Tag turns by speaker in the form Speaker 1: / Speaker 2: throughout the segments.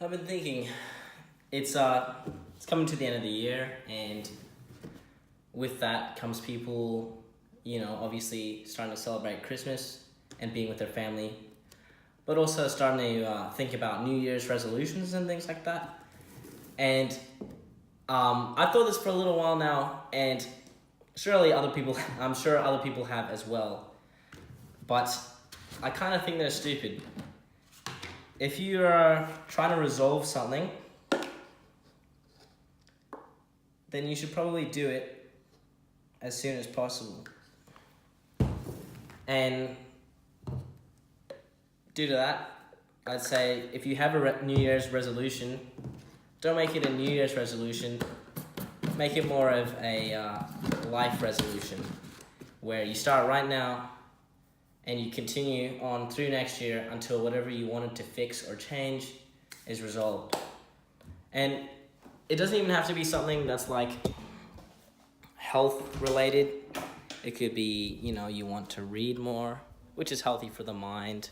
Speaker 1: I've been thinking, it's coming to the end of the year, and with that comes people, obviously starting to celebrate Christmas and being with their family, but also starting to think about New Year's resolutions and things like that. And I've thought this for a little while now, and surely other people, I'm sure other people have as well. But I kind of think they're stupid. If you are trying to resolve something, then you should probably do it as soon as possible. And due to that, I'd say if you have a New Year's resolution, don't make it a New Year's resolution. Make it more of a life resolution, where you start right now and you continue on through next year until whatever you wanted to fix or change is resolved. And it doesn't even have to be something that's like health related. It could be, you want to read more, which is healthy for the mind.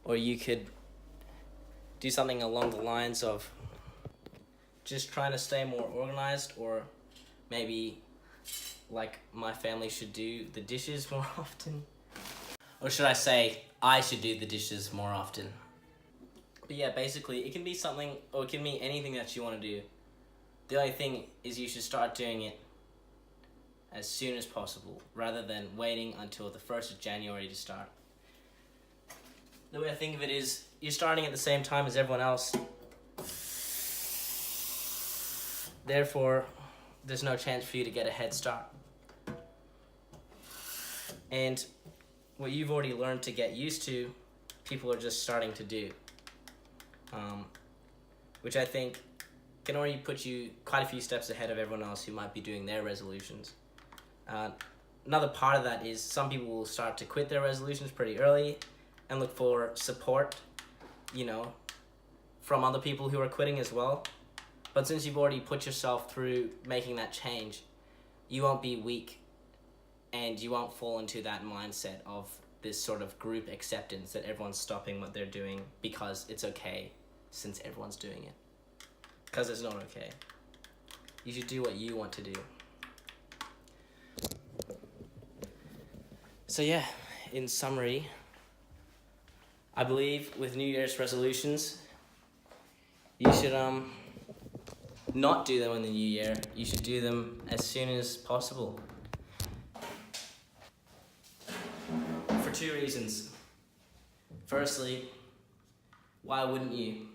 Speaker 1: Or you could do something along the lines of just trying to stay more organized, or maybe like my family should do the dishes more often. Or should I say, I should do the dishes more often. But yeah, basically, it can be something, or it can be anything that you want to do. The only thing is you should start doing it as soon as possible, rather than waiting until the 1st of January to start. The way I think of it is, you're starting at the same time as everyone else. Therefore, there's no chance for you to get a head start. And what you've already learned to get used to, people are just starting to do. Which I think can already put you quite a few steps ahead of everyone else who might be doing their resolutions. Another part of that is some people will start to quit their resolutions pretty early and look for support, from other people who are quitting as well. But since you've already put yourself through making that change, you won't be weak and you won't fall into that mindset of this sort of group acceptance that everyone's stopping what they're doing because it's okay since everyone's doing it. Because it's not okay. You should do what you want to do. So yeah, in summary, I believe with New Year's resolutions, you should not do them in the new year. You should do them as soon as possible. For 2 reasons. Firstly, why wouldn't you?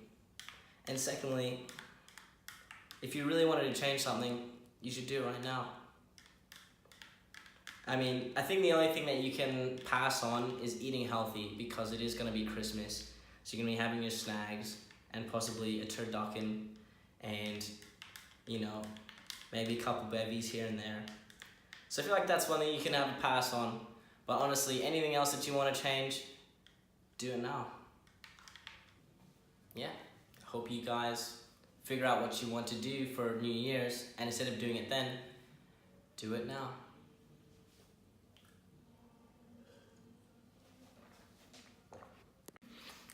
Speaker 1: And secondly, if you really wanted to change something, you should do it right now. I think the only thing that you can pass on is eating healthy, because it is going to be Christmas. So you're going to be having your snags and possibly a turducken and, maybe a couple bevvies here and there. So I feel like that's one thing you can have a pass on. But honestly, anything else that you want to change, do it now. Yeah, hope you guys figure out what you want to do for New Year's, and instead of doing it then, do it now.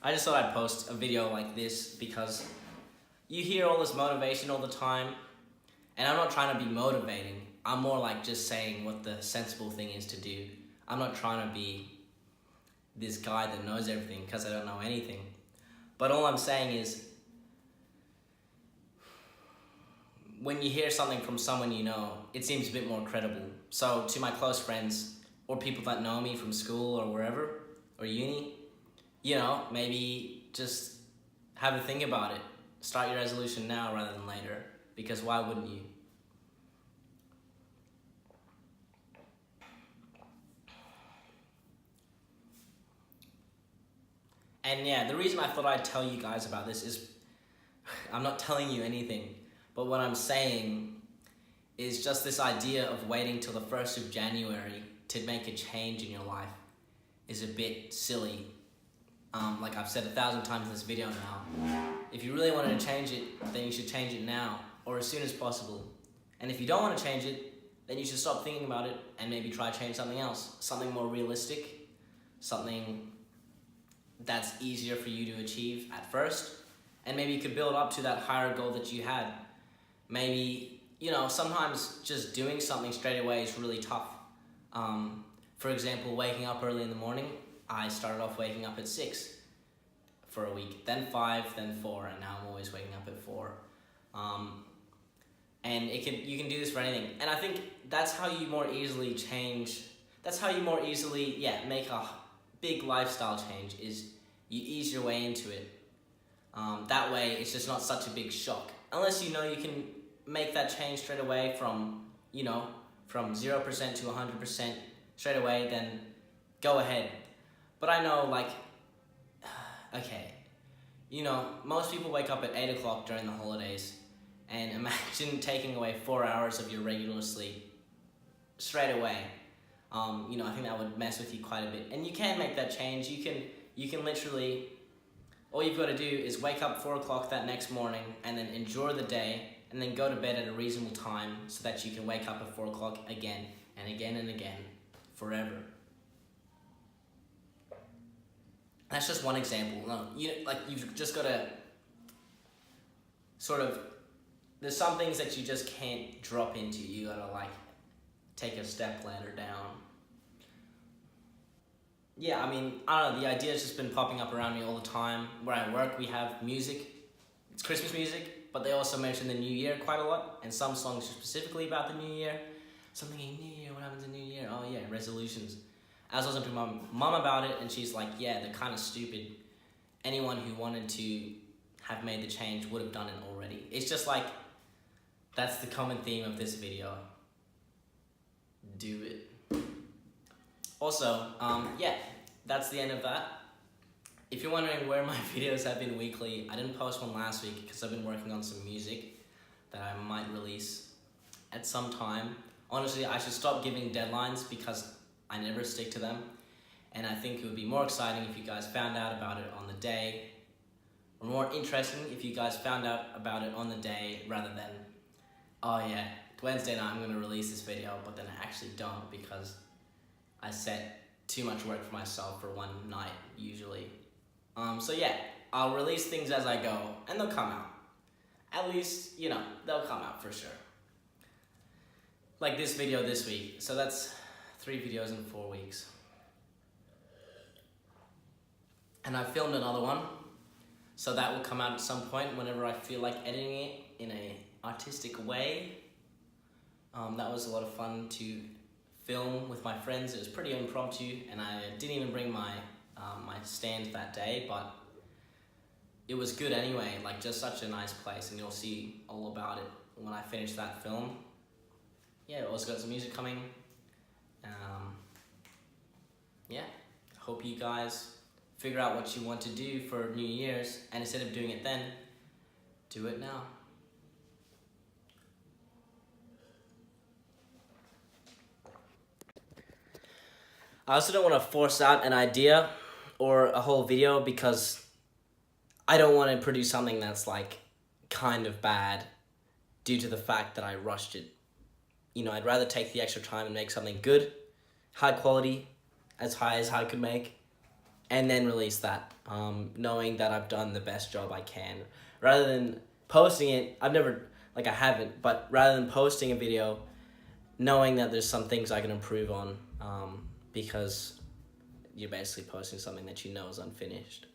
Speaker 1: I just thought I'd post a video like this because you hear all this motivation all the time, and I'm not trying to be motivating. I'm more like just saying what the sensible thing is to do. I'm not trying to be this guy that knows everything, because I don't know anything. But all I'm saying is, when you hear something from someone you know, it seems a bit more credible. So to my close friends, or people that know me from school or wherever, or uni, maybe just have a think about it. Start your resolution now rather than later, because why wouldn't you? And yeah, the reason I thought I'd tell you guys about this is, I'm not telling you anything, but what I'm saying is just this idea of waiting till the 1st of January to make a change in your life is a bit silly. Like I've said 1,000 times in this video now, if you really wanted to change it, then you should change it now, or as soon as possible. And if you don't want to change it, then you should stop thinking about it and maybe try to change something else, something more realistic, something that's easier for you to achieve at first, and maybe you could build up to that higher goal that you had. Maybe, sometimes just doing something straight away is really tough. For example, waking up early in the morning, I started off waking up at 6 for a week, then 5, then 4, and now I'm always waking up at 4. And you can do this for anything. And I think that's how you more easily make a big lifestyle change, is you ease your way into it. That way, it's just not such a big shock. Unless you can make that change straight away from 0% to 100% straight away, then go ahead. But I know, most people wake up at 8 o'clock during the holidays, and imagine taking away 4 hours of your regular sleep straight away. I think that would mess with you quite a bit. And you can make that change. You can literally, all you've got to do is wake up 4 o'clock that next morning, and then enjoy the day, and then go to bed at a reasonable time so that you can wake up at 4 o'clock again and again and again, forever. That's just one example. No, you've just got to there's some things that you just can't drop into. You gotta take a step ladder down. Yeah, I don't know, the idea's just been popping up around me all the time. Where I work, we have music. It's Christmas music, but they also mention the New Year quite a lot, and some songs are specifically about the New Year. Something in New Year, what happens in New Year? Oh yeah, resolutions. I was listening to my mom about it, and she's like, yeah, they're kind of stupid. Anyone who wanted to have made the change would have done it already. It's just that's the common theme of this video. Do it. Also, that's the end of that. If you're wondering where my videos have been weekly, I didn't post one last week because I've been working on some music that I might release at some time. Honestly, I should stop giving deadlines because I never stick to them. And I think it would be more exciting if you guys found out about it on the day, or more interesting if you guys found out about it on the day rather than, oh yeah, Wednesday night I'm going to release this video, but then I actually don't because I set too much work for myself for one night usually. So yeah, I'll release things as I go, and they'll come out. At least, they'll come out for sure. Like this video this week, so that's 3 videos in 4 weeks. And I filmed another one, so that will come out at some point whenever I feel like editing it in an artistic way. That was a lot of fun to film with my friends. It was pretty impromptu, and I didn't even bring my stand that day, but it was good anyway. Just such a nice place, and you'll see all about it when I finish that film. Yeah, also got some music coming. Hope you guys figure out what you want to do for New Year's, and instead of doing it then, do it now. I also don't want to force out an idea or a whole video because I don't want to produce something that's kind of bad due to the fact that I rushed it. I'd rather take the extra time and make something good, high quality, as high as I could make, and then release that, knowing that I've done the best job I can. Rather than posting it, I haven't, but rather than posting a video, knowing that there's some things I can improve on, because you're basically posting something that is unfinished.